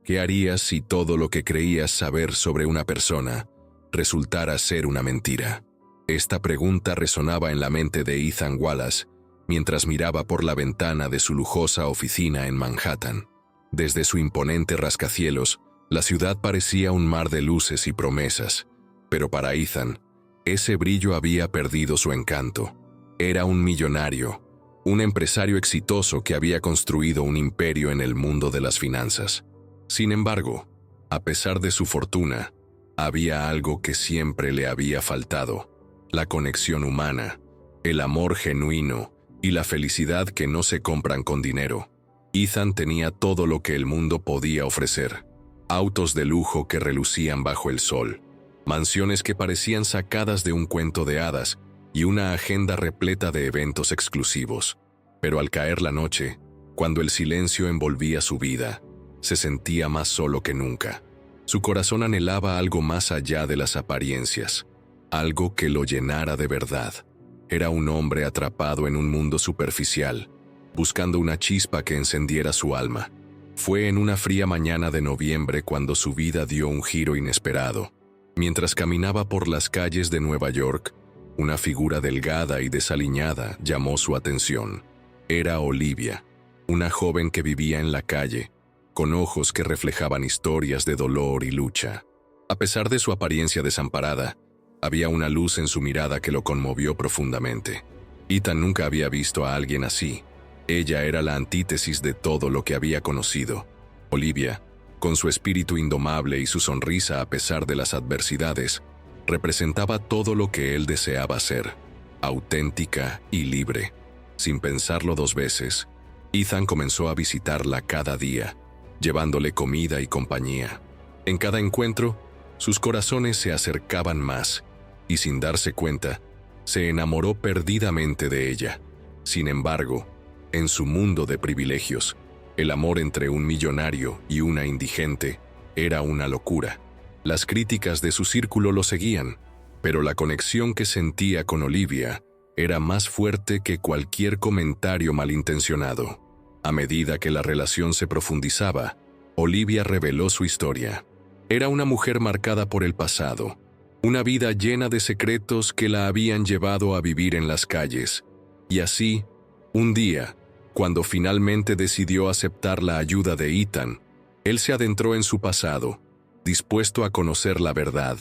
¿Qué harías si todo lo que creías saber sobre una persona resultara ser una mentira? Esta pregunta resonaba en la mente de Ethan Wallace mientras miraba por la ventana de su lujosa oficina en Manhattan. Desde su imponente rascacielos, la ciudad parecía un mar de luces y promesas, pero para Ethan, ese brillo había perdido su encanto. Era un millonario, un empresario exitoso que había construido un imperio en el mundo de las finanzas. Sin embargo, a pesar de su fortuna, había algo que siempre le había faltado: la conexión humana, el amor genuino y la felicidad que no se compran con dinero. Ethan tenía todo lo que el mundo podía ofrecer: autos de lujo que relucían bajo el sol, mansiones que parecían sacadas de un cuento de hadas y una agenda repleta de eventos exclusivos. Pero al caer la noche, cuando el silencio envolvía su vida, se sentía más solo que nunca. Su corazón anhelaba algo más allá de las apariencias, algo que lo llenara de verdad. Era un hombre atrapado en un mundo superficial, buscando una chispa que encendiera su alma. Fue en una fría mañana de noviembre cuando su vida dio un giro inesperado. Mientras caminaba por las calles de Nueva York, una figura delgada y desaliñada llamó su atención. Era Olivia, una joven que vivía en la calle, con ojos que reflejaban historias de dolor y lucha. A pesar de su apariencia desamparada, había una luz en su mirada que lo conmovió profundamente. Ethan nunca había visto a alguien así. Ella era la antítesis de todo lo que había conocido. Olivia, con su espíritu indomable y su sonrisa a pesar de las adversidades, representaba todo lo que él deseaba ser: auténtica y libre. Sin pensarlo dos veces, Ethan comenzó a visitarla cada día, llevándole comida y compañía. En cada encuentro, sus corazones se acercaban más, y sin darse cuenta, se enamoró perdidamente de ella. Sin embargo, en su mundo de privilegios, el amor entre un millonario y una indigente era una locura. Las críticas de su círculo lo seguían, pero la conexión que sentía con Olivia era más fuerte que cualquier comentario malintencionado. A medida que la relación se profundizaba, Olivia reveló su historia. Era una mujer marcada por el pasado, una vida llena de secretos que la habían llevado a vivir en las calles. Y así, un día, cuando finalmente decidió aceptar la ayuda de Ethan, él se adentró en su pasado, dispuesto a conocer la verdad.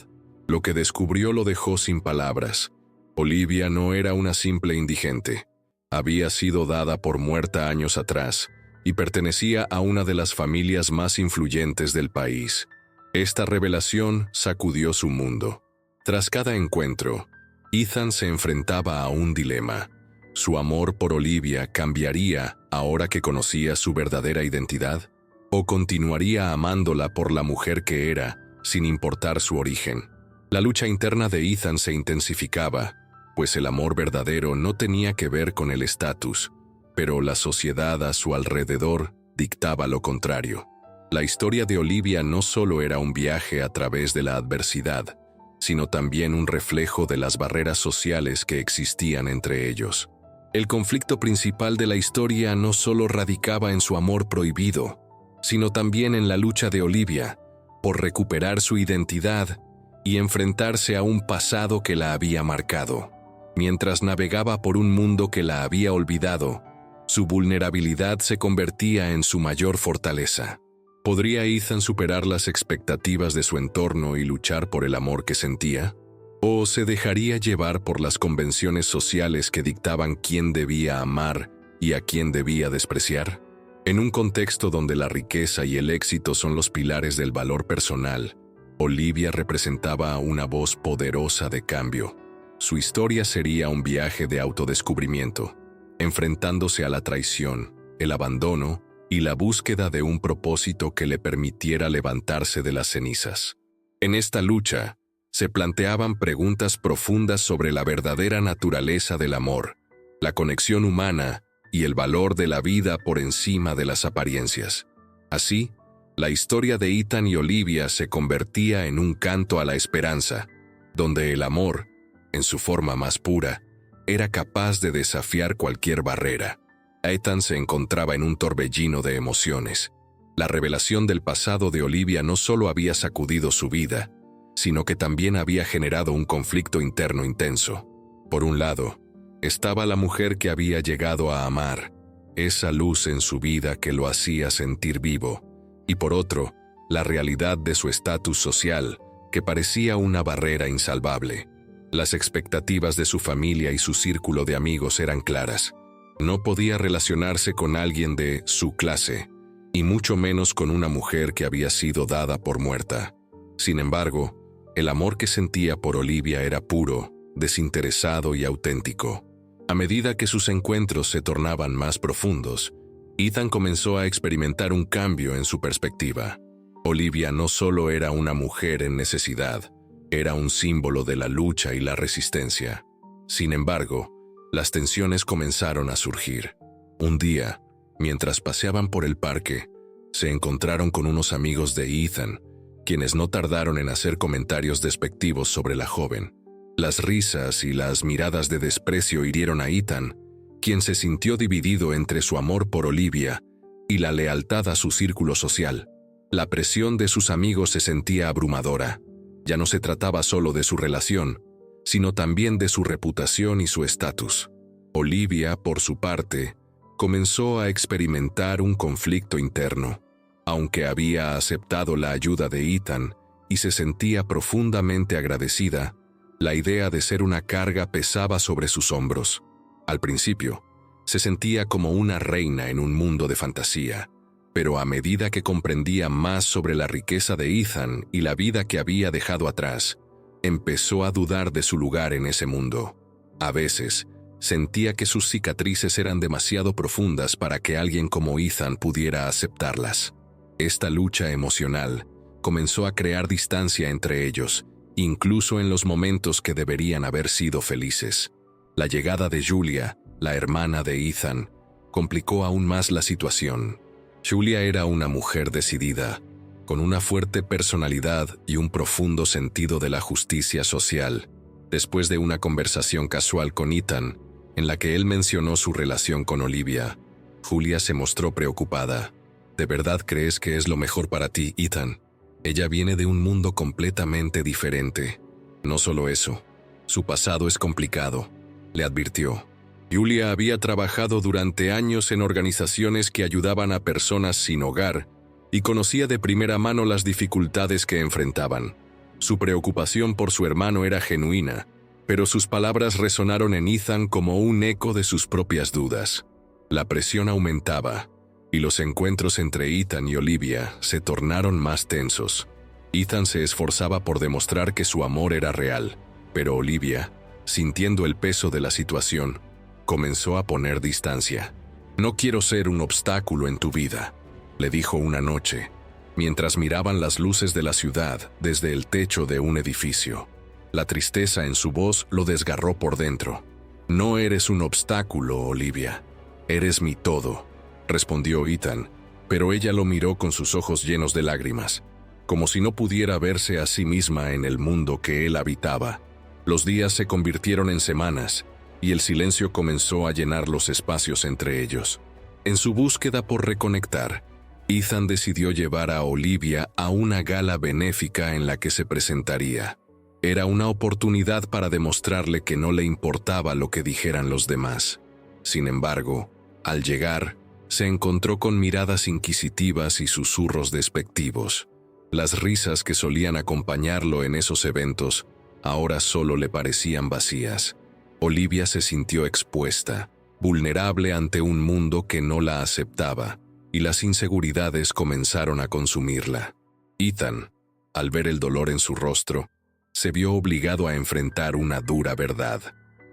Lo que descubrió lo dejó sin palabras. Olivia no era una simple indigente. Había sido dada por muerta años atrás y pertenecía a una de las familias más influyentes del país. Esta revelación sacudió su mundo. Tras cada encuentro, Ethan se enfrentaba a un dilema. ¿Su amor por Olivia cambiaría ahora que conocía su verdadera identidad? ¿O continuaría amándola por la mujer que era, sin importar su origen? La lucha interna de Ethan se intensificaba, pues el amor verdadero no tenía que ver con el estatus, pero la sociedad a su alrededor dictaba lo contrario. La historia de Olivia no solo era un viaje a través de la adversidad, sino también un reflejo de las barreras sociales que existían entre ellos. El conflicto principal de la historia no solo radicaba en su amor prohibido, sino también en la lucha de Olivia por recuperar su identidad y enfrentarse a un pasado que la había marcado. Mientras navegaba por un mundo que la había olvidado, su vulnerabilidad se convertía en su mayor fortaleza. ¿Podría Ethan superar las expectativas de su entorno y luchar por el amor que sentía? ¿O se dejaría llevar por las convenciones sociales que dictaban quién debía amar y a quién debía despreciar? En un contexto donde la riqueza y el éxito son los pilares del valor personal, Olivia representaba una voz poderosa de cambio. Su historia sería un viaje de autodescubrimiento, enfrentándose a la traición, el abandono y la búsqueda de un propósito que le permitiera levantarse de las cenizas. En esta lucha, se planteaban preguntas profundas sobre la verdadera naturaleza del amor, la conexión humana y el valor de la vida por encima de las apariencias. Así, la historia de Ethan y Olivia se convertía en un canto a la esperanza, donde el amor, en su forma más pura, era capaz de desafiar cualquier barrera. Ethan se encontraba en un torbellino de emociones. La revelación del pasado de Olivia no solo había sacudido su vida, sino que también había generado un conflicto interno intenso. Por un lado, estaba la mujer que había llegado a amar, esa luz en su vida que lo hacía sentir vivo, y por otro, la realidad de su estatus social, que parecía una barrera insalvable. Las expectativas de su familia y su círculo de amigos eran claras. No podía relacionarse con alguien de su clase, y mucho menos con una mujer que había sido dada por muerta. Sin embargo, el amor que sentía por Olivia era puro, desinteresado y auténtico. A medida que sus encuentros se tornaban más profundos, Ethan comenzó a experimentar un cambio en su perspectiva. Olivia no solo era una mujer en necesidad, era un símbolo de la lucha y la resistencia. Sin embargo, las tensiones comenzaron a surgir. Un día, mientras paseaban por el parque, se encontraron con unos amigos de Ethan, quienes no tardaron en hacer comentarios despectivos sobre la joven. Las risas y las miradas de desprecio hirieron a Ethan, quien se sintió dividido entre su amor por Olivia y la lealtad a su círculo social. La presión de sus amigos se sentía abrumadora. Ya no se trataba solo de su relación, sino también de su reputación y su estatus. Olivia, por su parte, comenzó a experimentar un conflicto interno. Aunque había aceptado la ayuda de Ethan y se sentía profundamente agradecida, la idea de ser una carga pesaba sobre sus hombros. Al principio, se sentía como una reina en un mundo de fantasía, pero a medida que comprendía más sobre la riqueza de Ethan y la vida que había dejado atrás, empezó a dudar de su lugar en ese mundo. A veces, sentía que sus cicatrices eran demasiado profundas para que alguien como Ethan pudiera aceptarlas. Esta lucha emocional comenzó a crear distancia entre ellos, incluso en los momentos que deberían haber sido felices. La llegada de Julia, la hermana de Ethan, complicó aún más la situación. Julia era una mujer decidida, con una fuerte personalidad y un profundo sentido de la justicia social. Después de una conversación casual con Ethan, en la que él mencionó su relación con Olivia, Julia se mostró preocupada. ¿De verdad crees que es lo mejor para ti, Ethan? Ella viene de un mundo completamente diferente. No solo eso, su pasado es complicado, le advirtió. Julia había trabajado durante años en organizaciones que ayudaban a personas sin hogar y conocía de primera mano las dificultades que enfrentaban. Su preocupación por su hermano era genuina, pero sus palabras resonaron en Ethan como un eco de sus propias dudas. La presión aumentaba, y los encuentros entre Ethan y Olivia se tornaron más tensos. Ethan se esforzaba por demostrar que su amor era real, pero Olivia, sintiendo el peso de la situación, comenzó a poner distancia. «No quiero ser un obstáculo en tu vida», le dijo una noche, mientras miraban las luces de la ciudad desde el techo de un edificio. La tristeza en su voz lo desgarró por dentro. «No eres un obstáculo, Olivia. Eres mi todo», respondió Ethan, pero ella lo miró con sus ojos llenos de lágrimas, como si no pudiera verse a sí misma en el mundo que él habitaba. Los días se convirtieron en semanas, y el silencio comenzó a llenar los espacios entre ellos. En su búsqueda por reconectar, Ethan decidió llevar a Olivia a una gala benéfica en la que se presentaría. Era una oportunidad para demostrarle que no le importaba lo que dijeran los demás. Sin embargo, al llegar, se encontró con miradas inquisitivas y susurros despectivos. Las risas que solían acompañarlo en esos eventos ahora solo le parecían vacías. Olivia se sintió expuesta, vulnerable ante un mundo que no la aceptaba, y las inseguridades comenzaron a consumirla. Ethan, al ver el dolor en su rostro, se vio obligado a enfrentar una dura verdad.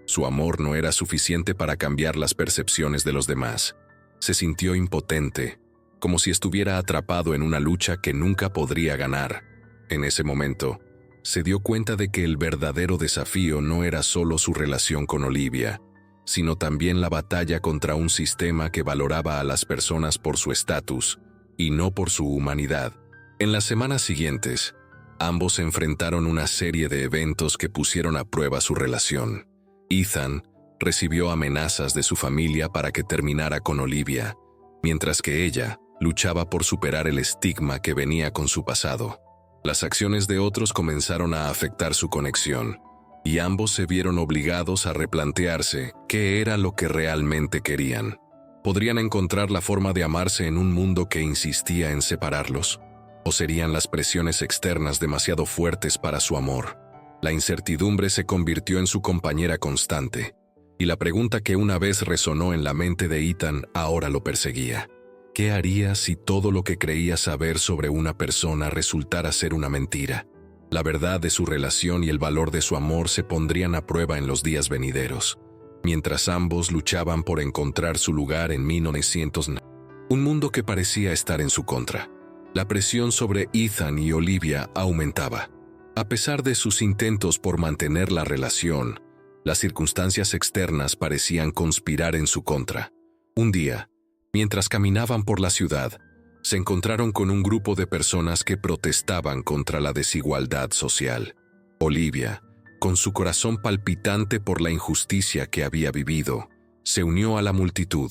Su amor no era suficiente para cambiar las percepciones de los demás. Se sintió impotente, como si estuviera atrapado en una lucha que nunca podría ganar. En ese momento, se dio cuenta de que el verdadero desafío no era solo su relación con Olivia, sino también la batalla contra un sistema que valoraba a las personas por su estatus y no por su humanidad. En las semanas siguientes, ambos enfrentaron una serie de eventos que pusieron a prueba su relación. Ethan recibió amenazas de su familia para que terminara con Olivia, mientras que ella luchaba por superar el estigma que venía con su pasado. Las acciones de otros comenzaron a afectar su conexión, y ambos se vieron obligados a replantearse qué era lo que realmente querían. ¿Podrían encontrar la forma de amarse en un mundo que insistía en separarlos? ¿O serían las presiones externas demasiado fuertes para su amor? La incertidumbre se convirtió en su compañera constante, y la pregunta que una vez resonó en la mente de Ethan ahora lo perseguía. ¿Qué haría si todo lo que creía saber sobre una persona resultara ser una mentira? La verdad de su relación y el valor de su amor se pondrían a prueba en los días venideros, mientras ambos luchaban por encontrar su lugar en 1990. Un mundo que parecía estar en su contra. La presión sobre Ethan y Olivia aumentaba. A pesar de sus intentos por mantener la relación, las circunstancias externas parecían conspirar en su contra. Un día, mientras caminaban por la ciudad, se encontraron con un grupo de personas que protestaban contra la desigualdad social. Olivia, con su corazón palpitante por la injusticia que había vivido, se unió a la multitud,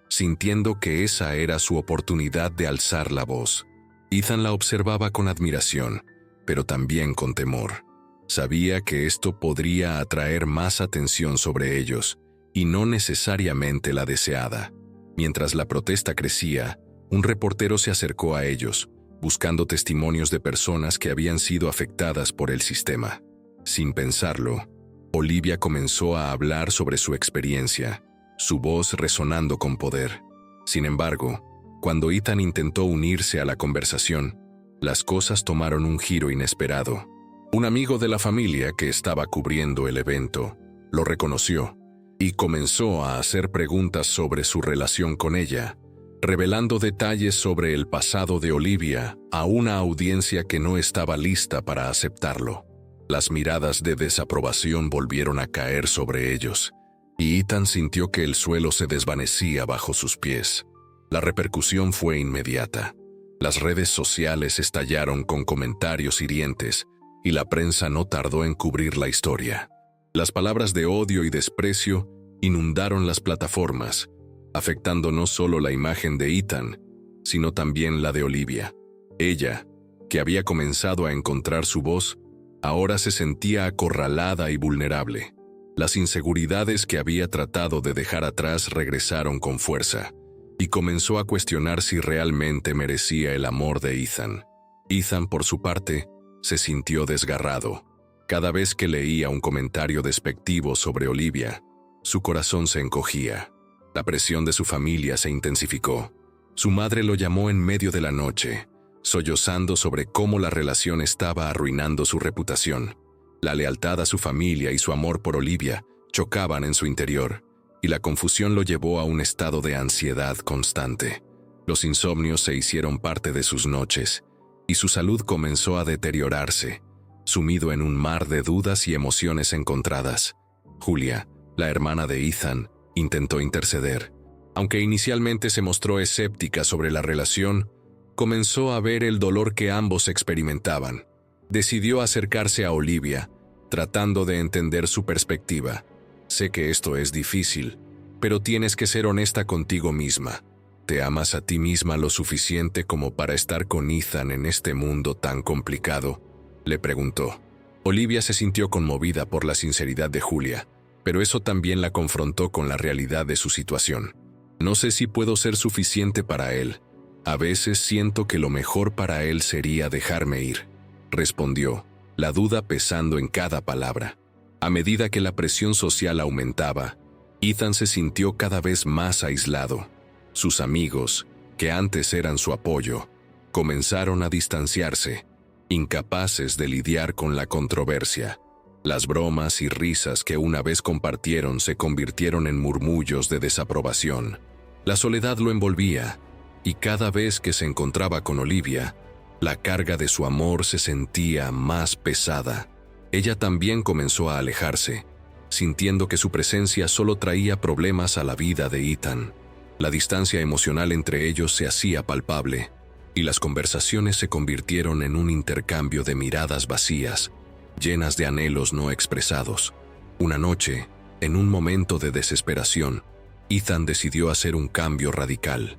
sintiendo que esa era su oportunidad de alzar la voz. Ethan la observaba con admiración, pero también con temor. Sabía que esto podría atraer más atención sobre ellos, y no necesariamente la deseada. Mientras la protesta crecía, un reportero se acercó a ellos, buscando testimonios de personas que habían sido afectadas por el sistema. Sin pensarlo, Olivia comenzó a hablar sobre su experiencia, su voz resonando con poder. Sin embargo, cuando Ethan intentó unirse a la conversación, las cosas tomaron un giro inesperado. Un amigo de la familia que estaba cubriendo el evento lo reconoció y comenzó a hacer preguntas sobre su relación con ella, revelando detalles sobre el pasado de Olivia a una audiencia que no estaba lista para aceptarlo. Las miradas de desaprobación volvieron a caer sobre ellos, y Ethan sintió que el suelo se desvanecía bajo sus pies. La repercusión fue inmediata. Las redes sociales estallaron con comentarios hirientes, y la prensa no tardó en cubrir la historia. Las palabras de odio y desprecio inundaron las plataformas, afectando no solo la imagen de Ethan, sino también la de Olivia. Ella, que había comenzado a encontrar su voz, ahora se sentía acorralada y vulnerable. Las inseguridades que había tratado de dejar atrás regresaron con fuerza, y comenzó a cuestionar si realmente merecía el amor de Ethan. Ethan, por su parte, se sintió desgarrado. Cada vez que leía un comentario despectivo sobre Olivia, su corazón se encogía. La presión de su familia se intensificó. Su madre lo llamó en medio de la noche, sollozando sobre cómo la relación estaba arruinando su reputación. La lealtad a su familia y su amor por Olivia chocaban en su interior, y la confusión lo llevó a un estado de ansiedad constante. Los insomnios se hicieron parte de sus noches, y su salud comenzó a deteriorarse, sumido en un mar de dudas y emociones encontradas. Julia, la hermana de Ethan, intentó interceder. Aunque inicialmente se mostró escéptica sobre la relación, comenzó a ver el dolor que ambos experimentaban. Decidió acercarse a Olivia, tratando de entender su perspectiva. Sé que esto es difícil, pero tienes que ser honesta contigo misma. ¿Te amas a ti misma lo suficiente como para estar con Ethan en este mundo tan complicado?, le preguntó. Olivia se sintió conmovida por la sinceridad de Julia, pero eso también la confrontó con la realidad de su situación. No sé si puedo ser suficiente para él. A veces siento que lo mejor para él sería dejarme ir, respondió, la duda pesando en cada palabra. A medida que la presión social aumentaba, Ethan se sintió cada vez más aislado. Sus amigos, que antes eran su apoyo, comenzaron a distanciarse, incapaces de lidiar con la controversia. Las bromas y risas que una vez compartieron se convirtieron en murmullos de desaprobación. La soledad lo envolvía, y cada vez que se encontraba con Olivia, la carga de su amor se sentía más pesada. Ella también comenzó a alejarse, sintiendo que su presencia solo traía problemas a la vida de Ethan. La distancia emocional entre ellos se hacía palpable, y las conversaciones se convirtieron en un intercambio de miradas vacías, llenas de anhelos no expresados. Una noche, en un momento de desesperación, Ethan decidió hacer un cambio radical.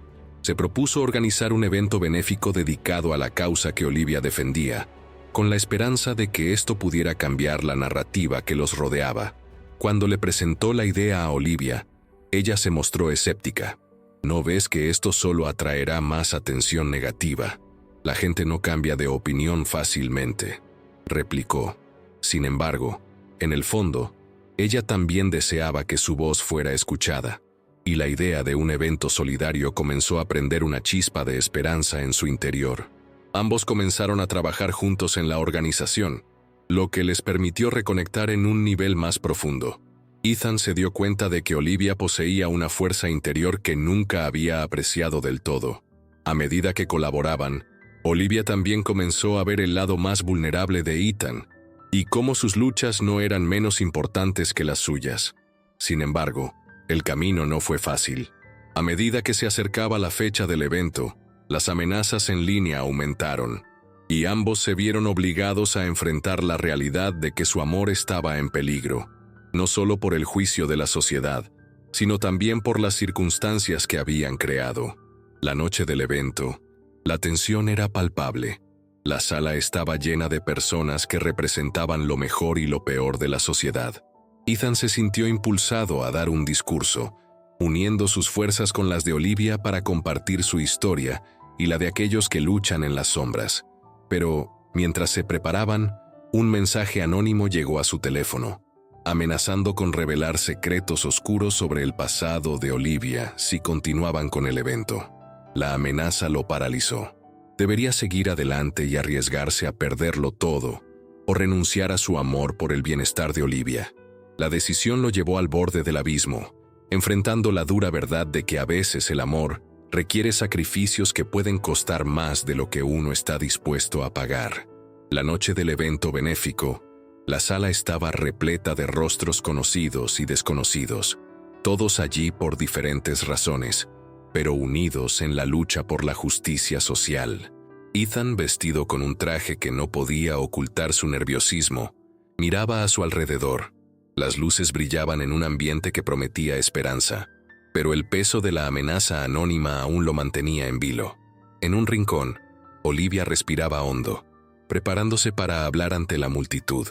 Se propuso organizar un evento benéfico dedicado a la causa que Olivia defendía, con la esperanza de que esto pudiera cambiar la narrativa que los rodeaba. Cuando le presentó la idea a Olivia, ella se mostró escéptica. ¿No ves que esto solo atraerá más atención negativa? La gente no cambia de opinión fácilmente, replicó. Sin embargo, en el fondo, ella también deseaba que su voz fuera escuchada, y la idea de un evento solidario comenzó a prender una chispa de esperanza en su interior. Ambos comenzaron a trabajar juntos en la organización, lo que les permitió reconectar en un nivel más profundo. Ethan se dio cuenta de que Olivia poseía una fuerza interior que nunca había apreciado del todo. A medida que colaboraban, Olivia también comenzó a ver el lado más vulnerable de Ethan, y cómo sus luchas no eran menos importantes que las suyas. Sin embargo, el camino no fue fácil. A medida que se acercaba la fecha del evento, las amenazas en línea aumentaron, y ambos se vieron obligados a enfrentar la realidad de que su amor estaba en peligro, no solo por el juicio de la sociedad, sino también por las circunstancias que habían creado. La noche del evento, la tensión era palpable. La sala estaba llena de personas que representaban lo mejor y lo peor de la sociedad. Ethan se sintió impulsado a dar un discurso, uniendo sus fuerzas con las de Olivia para compartir su historia y la de aquellos que luchan en las sombras. Pero, mientras se preparaban, un mensaje anónimo llegó a su teléfono, amenazando con revelar secretos oscuros sobre el pasado de Olivia si continuaban con el evento. La amenaza lo paralizó. Debería seguir adelante y arriesgarse a perderlo todo, o renunciar a su amor por el bienestar de Olivia. La decisión lo llevó al borde del abismo, enfrentando la dura verdad de que a veces el amor requiere sacrificios que pueden costar más de lo que uno está dispuesto a pagar. La noche del evento benéfico, la sala estaba repleta de rostros conocidos y desconocidos, todos allí por diferentes razones, pero unidos en la lucha por la justicia social. Ethan, vestido con un traje que no podía ocultar su nerviosismo, miraba a su alrededor. Las luces brillaban en un ambiente que prometía esperanza, pero el peso de la amenaza anónima aún lo mantenía en vilo. En un rincón, Olivia respiraba hondo, preparándose para hablar ante la multitud,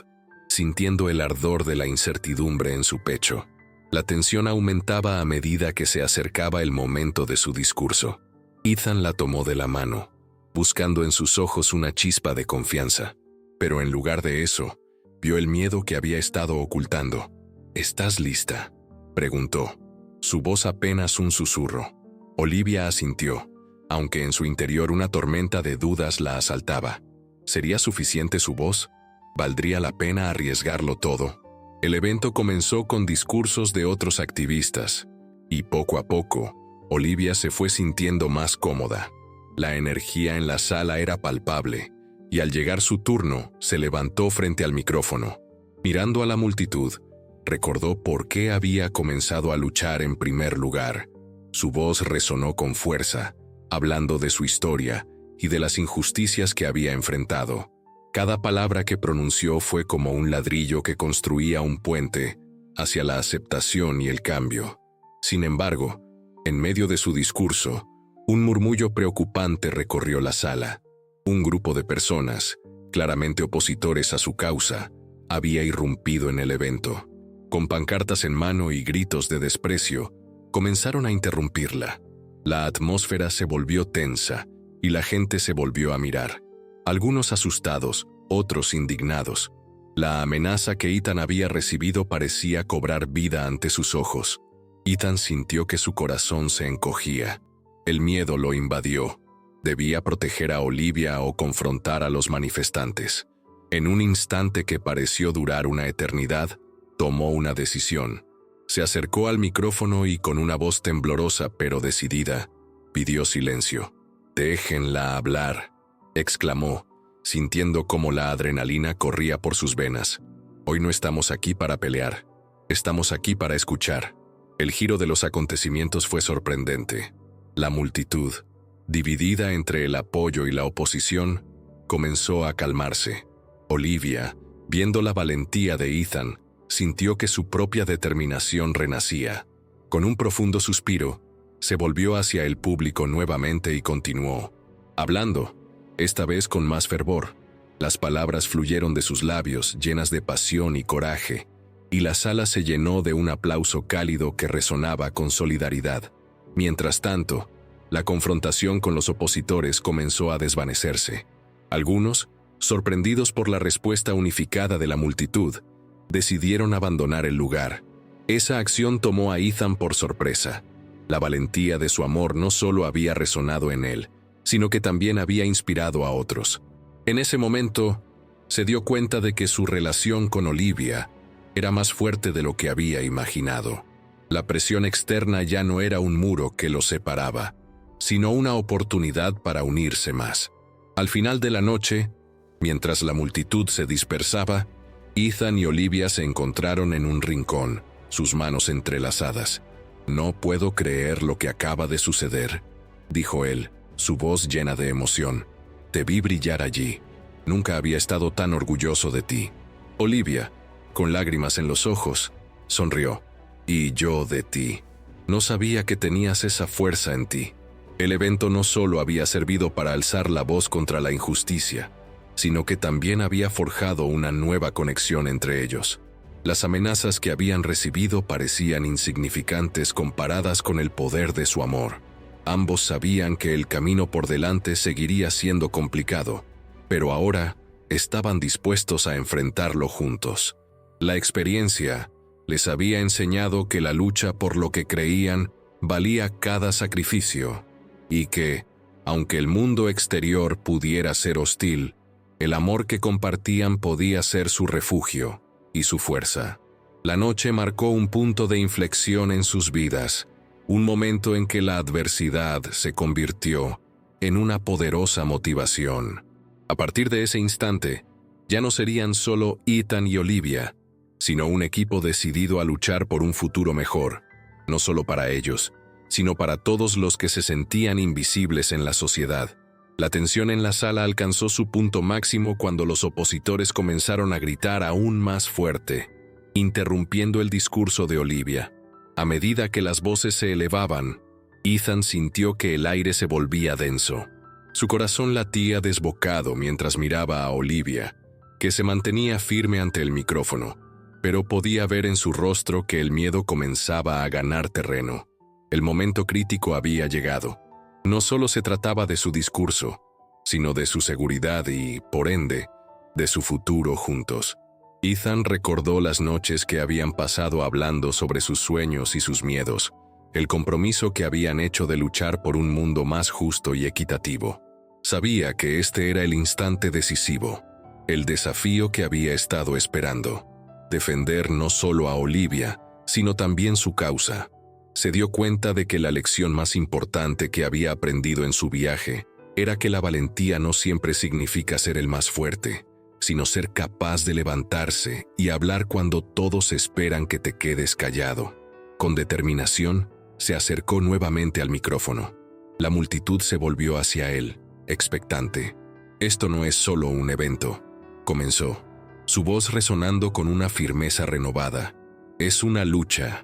sintiendo el ardor de la incertidumbre en su pecho. La tensión aumentaba a medida que se acercaba el momento de su discurso. Ethan la tomó de la mano, buscando en sus ojos una chispa de confianza. Pero en lugar de eso, vio el miedo que había estado ocultando. ¿Estás lista?, preguntó, su voz apenas un susurro. Olivia asintió, aunque en su interior una tormenta de dudas la asaltaba. ¿Sería suficiente su voz? ¿Valdría la pena arriesgarlo todo? El evento comenzó con discursos de otros activistas, y poco a poco, Olivia se fue sintiendo más cómoda. La energía en la sala era palpable, y al llegar su turno, se levantó frente al micrófono. Mirando a la multitud, recordó por qué había comenzado a luchar en primer lugar. Su voz resonó con fuerza, hablando de su historia y de las injusticias que había enfrentado. Cada palabra que pronunció fue como un ladrillo que construía un puente hacia la aceptación y el cambio. Sin embargo, en medio de su discurso, un murmullo preocupante recorrió la sala. Un grupo de personas, claramente opositores a su causa, había irrumpido en el evento. Con pancartas en mano y gritos de desprecio, comenzaron a interrumpirla. La atmósfera se volvió tensa y la gente se volvió a mirar. Algunos asustados, otros indignados. La amenaza que Ethan había recibido parecía cobrar vida ante sus ojos. Ethan sintió que su corazón se encogía. El miedo lo invadió. Debía proteger a Olivia o confrontar a los manifestantes. En un instante que pareció durar una eternidad, tomó una decisión. Se acercó al micrófono y con una voz temblorosa pero decidida, pidió silencio. «Déjenla hablar», exclamó, sintiendo cómo la adrenalina corría por sus venas. «Hoy no estamos aquí para pelear, estamos aquí para escuchar». El giro de los acontecimientos fue sorprendente. La multitud, dividida entre el apoyo y la oposición, comenzó a calmarse. Olivia, viendo la valentía de Ethan, sintió que su propia determinación renacía. Con un profundo suspiro, Se volvió hacia el público nuevamente y continuó, hablando, esta vez con más fervor. Las palabras fluyeron de sus labios, llenas de pasión y coraje, y la sala se llenó de un aplauso cálido que resonaba con solidaridad. Mientras tanto, la confrontación con los opositores comenzó a desvanecerse. Algunos, sorprendidos por la respuesta unificada de la multitud, decidieron abandonar el lugar. Esa acción tomó a Ethan por sorpresa. La valentía de su amor no solo había resonado en él, sino que también había inspirado a otros. En ese momento, se dio cuenta de que su relación con Olivia era más fuerte de lo que había imaginado. La presión externa ya no era un muro que los separaba, sino una oportunidad para unirse más. Al final de la noche, mientras la multitud se dispersaba, Ethan y Olivia se encontraron en un rincón, sus manos entrelazadas. «No puedo creer lo que acaba de suceder», dijo él, su voz llena de emoción. «Te vi brillar allí. Nunca había estado tan orgulloso de ti». Olivia, con lágrimas en los ojos, sonrió. «Y yo de ti. No sabía que tenías esa fuerza en ti». El evento no solo había servido para alzar la voz contra la injusticia, sino que también había forjado una nueva conexión entre ellos. Las amenazas que habían recibido parecían insignificantes comparadas con el poder de su amor. Ambos sabían que el camino por delante seguiría siendo complicado, pero ahora estaban dispuestos a enfrentarlo juntos. La experiencia les había enseñado que la lucha por lo que creían valía cada sacrificio, y que, aunque el mundo exterior pudiera ser hostil, el amor que compartían podía ser su refugio y su fuerza. La noche marcó un punto de inflexión en sus vidas, un momento en que la adversidad se convirtió en una poderosa motivación. A partir de ese instante, ya no serían solo Ethan y Olivia, sino un equipo decidido a luchar por un futuro mejor, no solo para ellos, sino para todos los que se sentían invisibles en la sociedad. La tensión en la sala alcanzó su punto máximo cuando los opositores comenzaron a gritar aún más fuerte, interrumpiendo el discurso de Olivia. A medida que las voces se elevaban, Ethan sintió que el aire se volvía denso. Su corazón latía desbocado mientras miraba a Olivia, que se mantenía firme ante el micrófono, pero podía ver en su rostro que el miedo comenzaba a ganar terreno. El momento crítico había llegado. No solo se trataba de su discurso, sino de su seguridad y, por ende, de su futuro juntos. Ethan recordó las noches que habían pasado hablando sobre sus sueños y sus miedos, el compromiso que habían hecho de luchar por un mundo más justo y equitativo. Sabía que este era el instante decisivo, el desafío que había estado esperando. Defender no solo a Olivia, sino también su causa. Se dio cuenta de que la lección más importante que había aprendido en su viaje era que la valentía no siempre significa ser el más fuerte, sino ser capaz de levantarse y hablar cuando todos esperan que te quedes callado. Con determinación, se acercó nuevamente al micrófono. La multitud se volvió hacia él, expectante. «Esto no es solo un evento», comenzó, su voz resonando con una firmeza renovada. «Es una lucha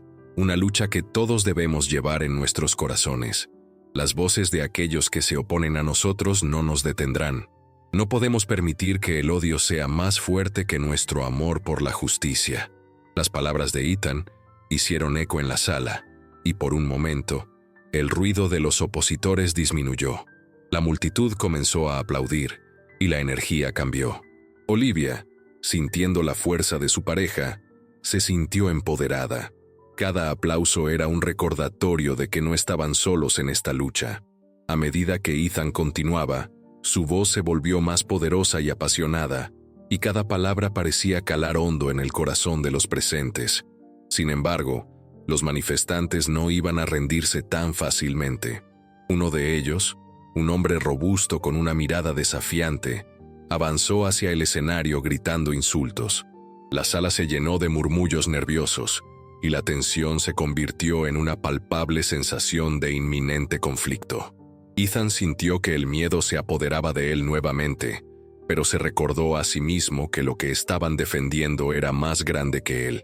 que todos debemos llevar en nuestros corazones. Las voces de aquellos que se oponen a nosotros no nos detendrán. No podemos permitir que el odio sea más fuerte que nuestro amor por la justicia». Las palabras de Ethan hicieron eco en la sala, y por un momento, el ruido de los opositores disminuyó. La multitud comenzó a aplaudir, y la energía cambió. Olivia, sintiendo la fuerza de su pareja, se sintió empoderada. Cada aplauso era un recordatorio de que no estaban solos en esta lucha. A medida que Ethan continuaba, su voz se volvió más poderosa y apasionada, y cada palabra parecía calar hondo en el corazón de los presentes. Sin embargo, los manifestantes no iban a rendirse tan fácilmente. Uno de ellos, un hombre robusto con una mirada desafiante, avanzó hacia el escenario gritando insultos. La sala se llenó de murmullos nerviosos, y la tensión se convirtió en una palpable sensación de inminente conflicto. Ethan sintió que el miedo se apoderaba de él nuevamente, pero se recordó a sí mismo que lo que estaban defendiendo era más grande que él.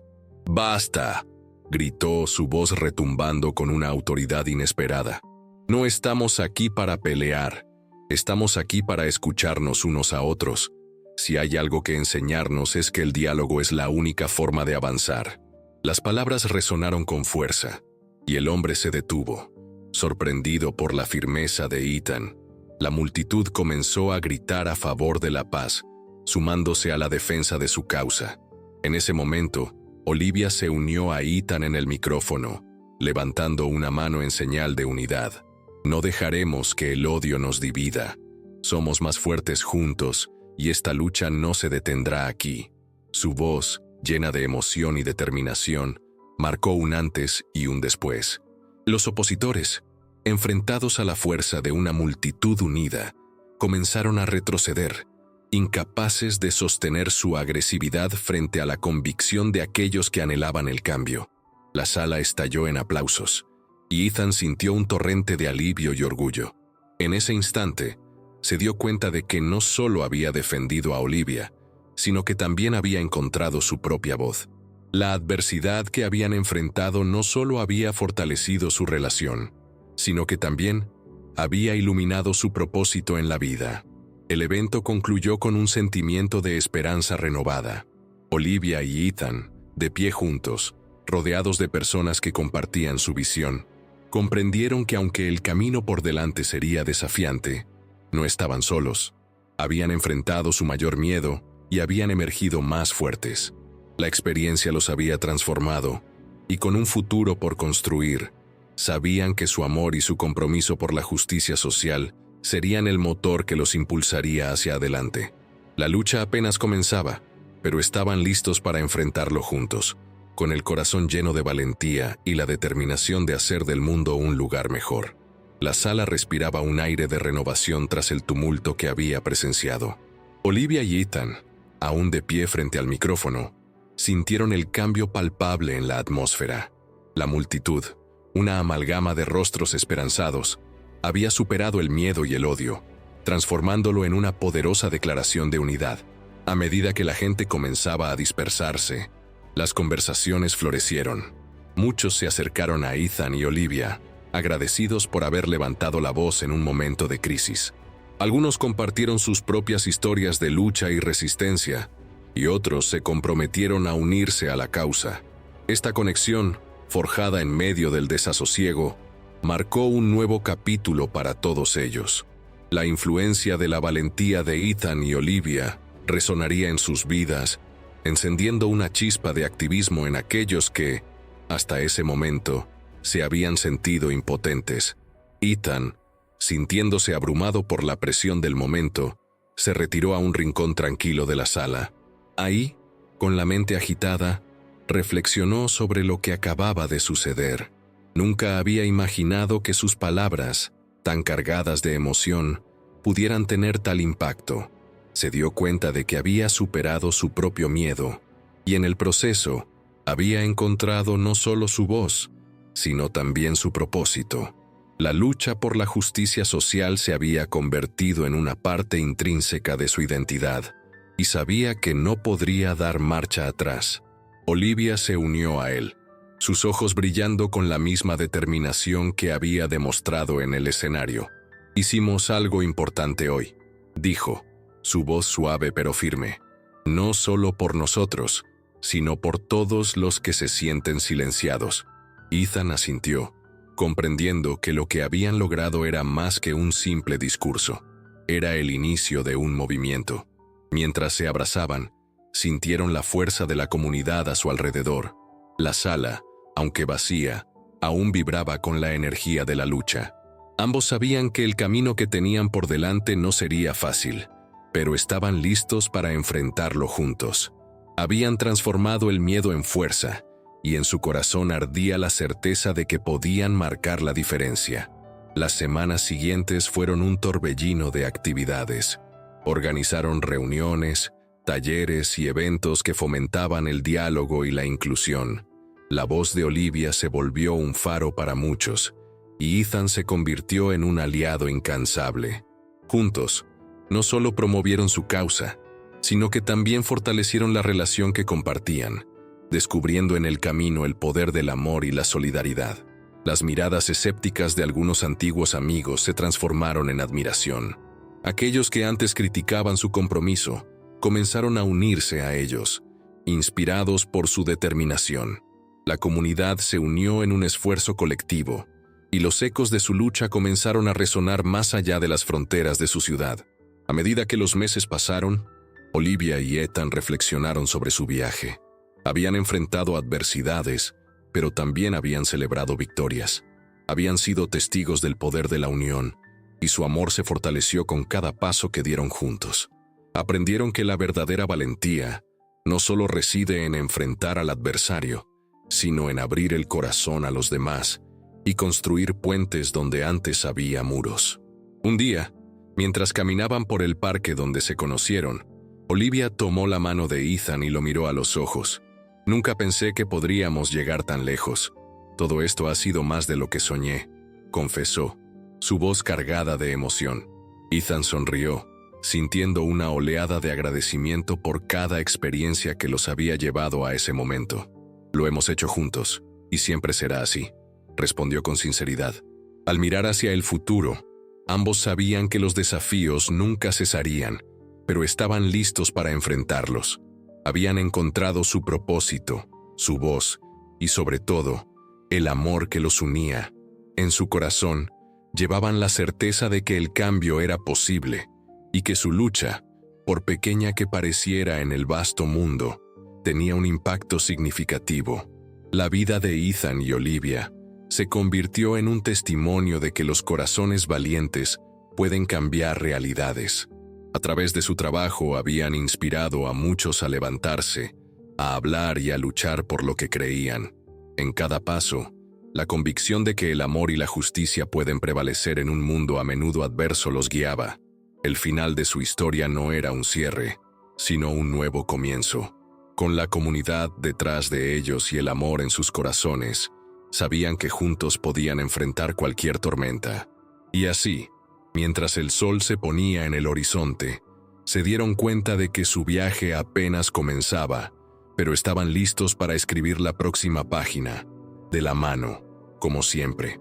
«¡Basta!», gritó, su voz retumbando con una autoridad inesperada. No estamos aquí para pelear, estamos aquí para escucharnos unos a otros. Si hay algo que enseñarnos es que el diálogo es la única forma de avanzar. Las palabras resonaron con fuerza, y el hombre se detuvo, sorprendido por la firmeza de Ethan. La multitud comenzó a gritar a favor de la paz, sumándose a la defensa de su causa. En ese momento, Olivia se unió a Ethan en el micrófono, levantando una mano en señal de unidad. No dejaremos que el odio nos divida. Somos más fuertes juntos, y esta lucha no se detendrá aquí. Su voz, llena de emoción y determinación, marcó un antes y un después. Los opositores, enfrentados a la fuerza de una multitud unida, comenzaron a retroceder, incapaces de sostener su agresividad frente a la convicción de aquellos que anhelaban el cambio. La sala estalló en aplausos, y Ethan sintió un torrente de alivio y orgullo. En ese instante, se dio cuenta de que no solo había defendido a Olivia, sino que también había encontrado su propia voz. La adversidad que habían enfrentado no solo había fortalecido su relación, sino que también había iluminado su propósito en la vida. El evento concluyó con un sentimiento de esperanza renovada. Olivia y Ethan, de pie juntos, rodeados de personas que compartían su visión, comprendieron que aunque el camino por delante sería desafiante, no estaban solos. Habían enfrentado su mayor miedo y habían emergido más fuertes. La experiencia los había transformado, y con un futuro por construir, sabían que su amor y su compromiso por la justicia social serían el motor que los impulsaría hacia adelante. La lucha apenas comenzaba, pero estaban listos para enfrentarlo juntos, con el corazón lleno de valentía y la determinación de hacer del mundo un lugar mejor. La sala respiraba un aire de renovación tras el tumulto que había presenciado. Olivia y Ethan, aún de pie frente al micrófono, sintieron el cambio palpable en la atmósfera. La multitud, una amalgama de rostros esperanzados, había superado el miedo y el odio, transformándolo en una poderosa declaración de unidad. A medida que la gente comenzaba a dispersarse, las conversaciones florecieron. Muchos se acercaron a Ethan y Olivia, agradecidos por haber levantado la voz en un momento de crisis. Algunos compartieron sus propias historias de lucha y resistencia, y otros se comprometieron a unirse a la causa. Esta conexión, forjada en medio del desasosiego, marcó un nuevo capítulo para todos ellos. La influencia de la valentía de Ethan y Olivia resonaría en sus vidas, encendiendo una chispa de activismo en aquellos que, hasta ese momento, se habían sentido impotentes. Ethan, sintiéndose abrumado por la presión del momento, se retiró a un rincón tranquilo de la sala. Ahí, con la mente agitada, reflexionó sobre lo que acababa de suceder. Nunca había imaginado que sus palabras, tan cargadas de emoción, pudieran tener tal impacto. Se dio cuenta de que había superado su propio miedo, y en el proceso, había encontrado no solo su voz, sino también su propósito. La lucha por la justicia social se había convertido en una parte intrínseca de su identidad, y sabía que no podría dar marcha atrás. Olivia se unió a él, sus ojos brillando con la misma determinación que había demostrado en el escenario. «Hicimos algo importante hoy», dijo, su voz suave pero firme. «No solo por nosotros, sino por todos los que se sienten silenciados». Ethan asintió, comprendiendo que lo que habían logrado era más que un simple discurso. Era el inicio de un movimiento. Mientras se abrazaban, sintieron la fuerza de la comunidad a su alrededor. La sala, aunque vacía, aún vibraba con la energía de la lucha. Ambos sabían que el camino que tenían por delante no sería fácil, pero estaban listos para enfrentarlo juntos. Habían transformado el miedo en fuerza, y en su corazón ardía la certeza de que podían marcar la diferencia. Las semanas siguientes fueron un torbellino de actividades. Organizaron reuniones, talleres y eventos que fomentaban el diálogo y la inclusión. La voz de Olivia se volvió un faro para muchos, y Ethan se convirtió en un aliado incansable. Juntos, no solo promovieron su causa, sino que también fortalecieron la relación que compartían. descubriendo en el camino el poder del amor y la solidaridad. Las miradas escépticas de algunos antiguos amigos se transformaron en admiración. Aquellos que antes criticaban su compromiso comenzaron a unirse a ellos, inspirados por su determinación. La comunidad se unió en un esfuerzo colectivo, y los ecos de su lucha comenzaron a resonar más allá de las fronteras de su ciudad. A medida que los meses pasaron, Olivia y Ethan reflexionaron sobre su viaje. Habían enfrentado adversidades, pero también habían celebrado victorias. Habían sido testigos del poder de la unión, y su amor se fortaleció con cada paso que dieron juntos. Aprendieron que la verdadera valentía no solo reside en enfrentar al adversario, sino en abrir el corazón a los demás y construir puentes donde antes había muros. Un día, mientras caminaban por el parque donde se conocieron, Olivia tomó la mano de Ethan y lo miró a los ojos. «Nunca pensé que podríamos llegar tan lejos. Todo esto ha sido más de lo que soñé», confesó, su voz cargada de emoción. Ethan sonrió, sintiendo una oleada de agradecimiento por cada experiencia que los había llevado a ese momento. «Lo hemos hecho juntos, y siempre será así», respondió con sinceridad. Al mirar hacia el futuro, ambos sabían que los desafíos nunca cesarían, pero estaban listos para enfrentarlos. Habían encontrado su propósito, su voz y, sobre todo, el amor que los unía. En su corazón, llevaban la certeza de que el cambio era posible y que su lucha, por pequeña que pareciera en el vasto mundo, tenía un impacto significativo. La vida de Ethan y Olivia se convirtió en un testimonio de que los corazones valientes pueden cambiar realidades. A través de su trabajo habían inspirado a muchos a levantarse, a hablar y a luchar por lo que creían. En cada paso, la convicción de que el amor y la justicia pueden prevalecer en un mundo a menudo adverso los guiaba. El final de su historia no era un cierre, sino un nuevo comienzo. Con la comunidad detrás de ellos y el amor en sus corazones, sabían que juntos podían enfrentar cualquier tormenta. Y así, mientras el sol se ponía en el horizonte, se dieron cuenta de que su viaje apenas comenzaba, pero estaban listos para escribir la próxima página, de la mano, como siempre.